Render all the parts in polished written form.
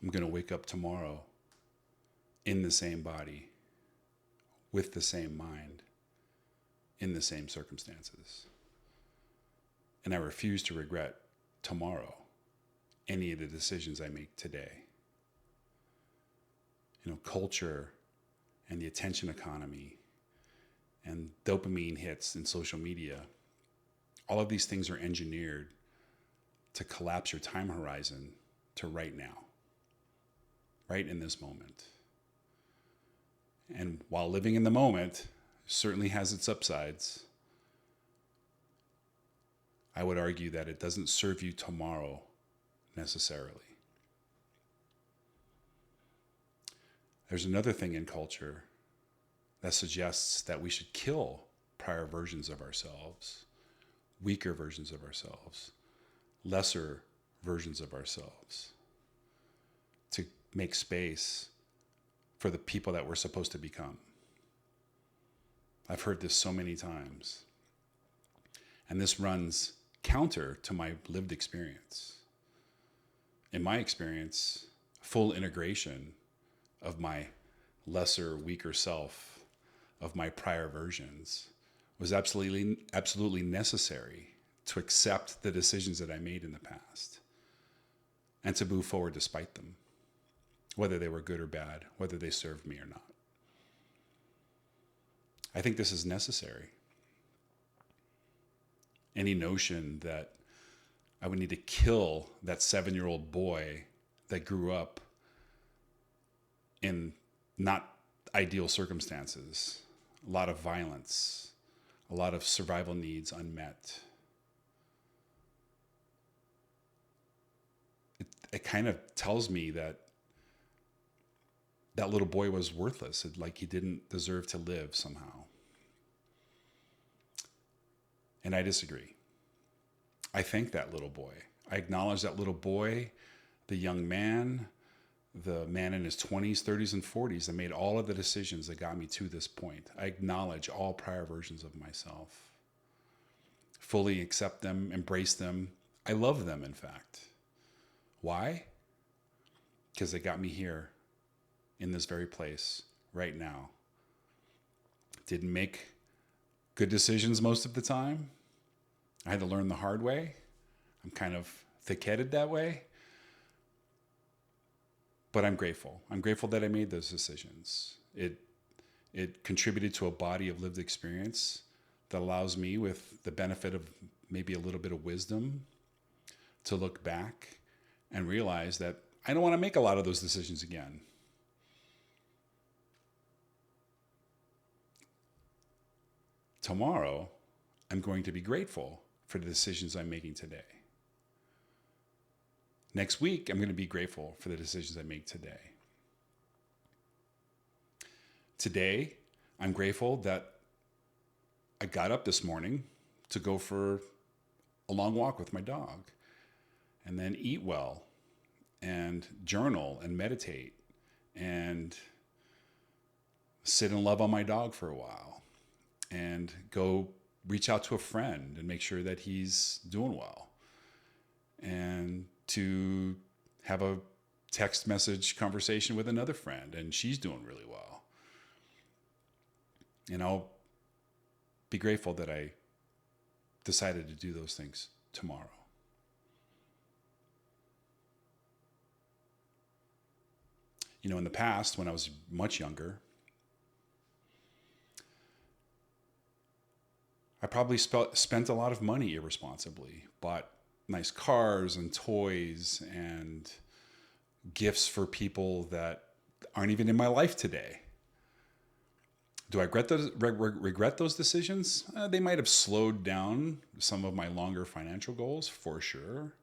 I'm going to wake up tomorrow in the same body, with the same mind, in the same circumstances. And I refuse to regret tomorrow any of the decisions I make today. Culture and the attention economy and dopamine hits in social media, all of these things are engineered to collapse your time horizon to right now, right in this moment. And while living in the moment certainly has its upsides, I would argue that it doesn't serve you tomorrow necessarily. There's another thing in culture that suggests that we should kill prior versions of ourselves, weaker versions of ourselves, lesser versions of ourselves, to make space for the people that we're supposed to become. I've heard this so many times. And this runs counter to my lived experience. In my experience, full integration of my lesser, weaker self, of my prior versions, was absolutely necessary to accept the decisions that I made in the past and to move forward despite them, whether they were good or bad, whether they served me or not. I think this is necessary. Any notion that I would need to kill that 7-year-old boy that grew up in not ideal circumstances, a lot of violence, a lot of survival needs unmet. It kind of tells me that that little boy was worthless, like he didn't deserve to live somehow. And I disagree. I thank that little boy. I acknowledge that little boy, the young man, the man in his 20s, 30s, and 40s that made all of the decisions that got me to this point. I acknowledge all prior versions of myself. Fully accept them, embrace them. I love them, in fact. Why? Because they got me here in this very place right now. Didn't make good decisions most of the time. I had to learn the hard way. I'm kind of thick-headed that way. But I'm grateful. I'm grateful that I made those decisions. It contributed to a body of lived experience that allows me, with the benefit of maybe a little bit of wisdom, to look back and realize that I don't want to make a lot of those decisions again. Tomorrow, I'm going to be grateful for the decisions I'm making today. Next week, I'm going to be grateful for the decisions I make today. Today, I'm grateful that I got up this morning to go for a long walk with my dog, and then eat well, and journal and meditate, and sit and love on my dog for a while, and go reach out to a friend and make sure that he's doing well, and to have a text message conversation with another friend and she's doing really well. And I'll be grateful that I decided to do those things tomorrow. In the past, when I was much younger, I probably spent a lot of money irresponsibly, bought nice cars and toys and gifts for people that aren't even in my life today. Do I regret those decisions? They might have slowed down some of my longer financial goals, for sure.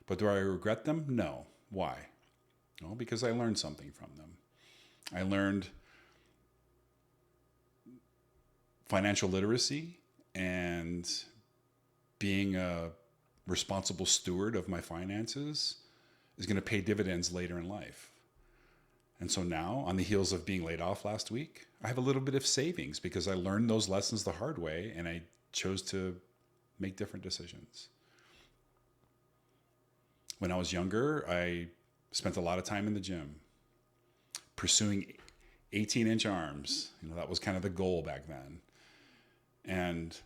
But do I regret them? No. Why? Well, because I learned something from them. I learned financial literacy and being a responsible steward of my finances is going to pay dividends later in life. And so now, on the heels of being laid off last week, I have a little bit of savings because I learned those lessons the hard way and I chose to make different decisions. When I was younger, I Spent a lot of time in the gym pursuing 18-inch arms. That was kind of the goal back then. And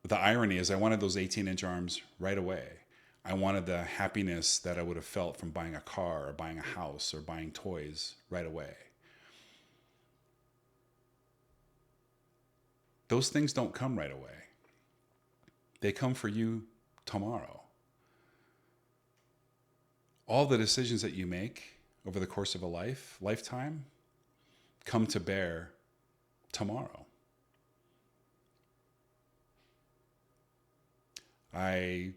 the irony is I wanted those 18-inch arms right away. I wanted the happiness that I would have felt from buying a car or buying a house or buying toys right away. Those things don't come right away. They come for you tomorrow. All the decisions that you make over the course of a lifetime come to bear tomorrow. I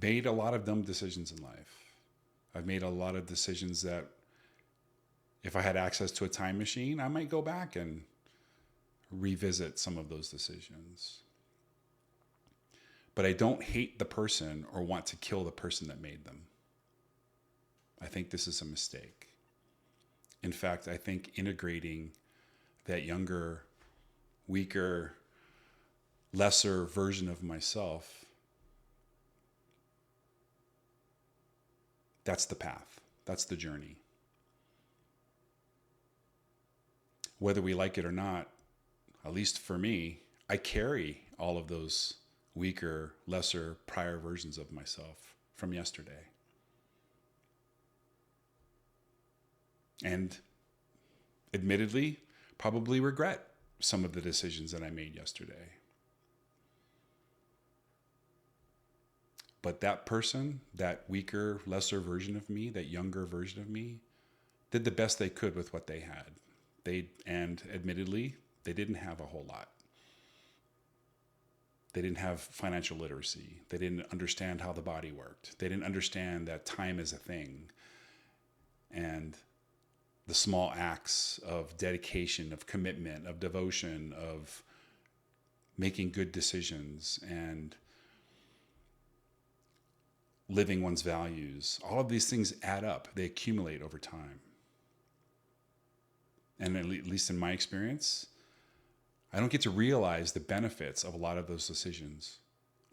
made a lot of dumb decisions in life. I've made a lot of decisions that if I had access to a time machine, I might go back and revisit some of those decisions. But I don't hate the person or want to kill the person that made them. I think this is a mistake. In fact, I think integrating that younger, weaker, lesser version of myself, that's the path. That's the journey. Whether we like it or not, at least for me, I carry all of those weaker, lesser, prior versions of myself from yesterday. And admittedly, probably regret some of the decisions that I made yesterday. But that person, that weaker, lesser version of me, that younger version of me, did the best they could with what they had. And admittedly, they didn't have a whole lot. They didn't have financial literacy. They didn't understand how the body worked. They didn't understand that time is a thing. And the small acts of dedication, of commitment, of devotion, of making good decisions and living one's values, all of these things add up. They accumulate over time. And at least in my experience, I don't get to realize the benefits of a lot of those decisions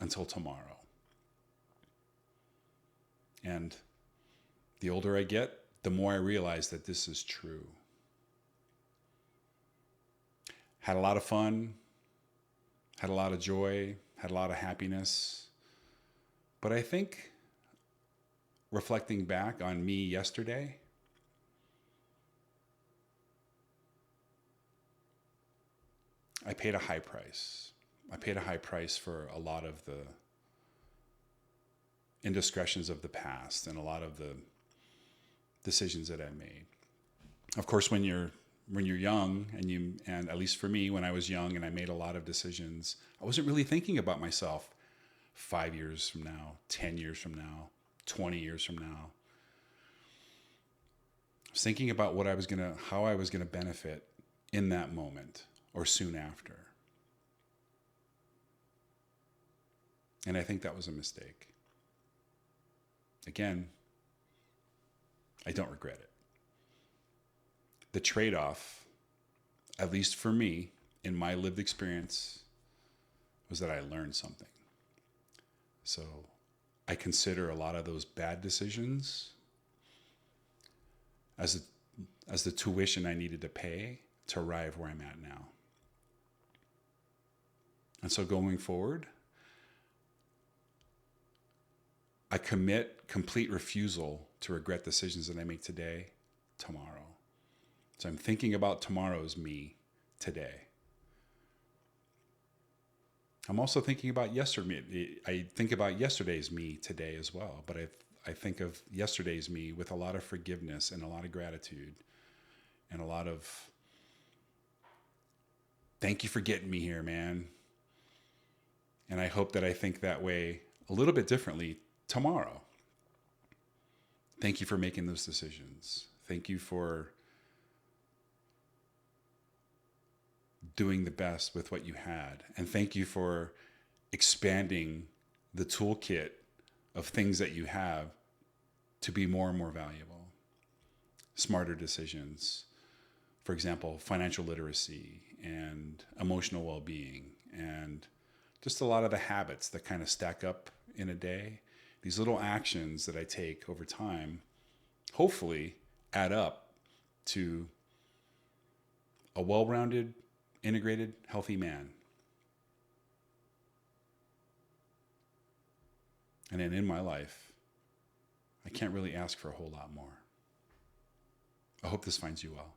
until tomorrow. And the older I get, the more I realize that this is true. Had a lot of fun, had a lot of joy, had a lot of happiness. But I think reflecting back on me yesterday, I paid a high price. I paid a high price for a lot of the indiscretions of the past and a lot of the decisions that I made. Of course, when you're young and at least for me, when I was young and I made a lot of decisions, I wasn't really thinking about myself 5 years from now, 10 years from now, 20 years from now. I was thinking about how I was gonna benefit in that moment or soon after. And I think that was a mistake. Again, I don't regret it. The trade-off, at least for me, in my lived experience, was that I learned something. So I consider a lot of those bad decisions as the tuition I needed to pay to arrive where I'm at now. And so going forward, I commit complete refusal to regret decisions that I make today, tomorrow. So I'm thinking about tomorrow's me today. I'm also thinking about yesterday. I think about yesterday's me today as well, but I think of yesterday's me with a lot of forgiveness and a lot of gratitude and a lot of thank you for getting me here, man. And I hope that I think that way a little bit differently tomorrow. Thank you for making those decisions. Thank you for doing the best with what you had. And thank you for expanding the toolkit of things that you have to be more and more valuable. Smarter decisions. For example, financial literacy and emotional well-being and just a lot of the habits that kind of stack up in a day these little actions that I take over time, hopefully add up to a well-rounded, integrated, healthy man. And then in my life, I can't really ask for a whole lot more. I hope this finds you well.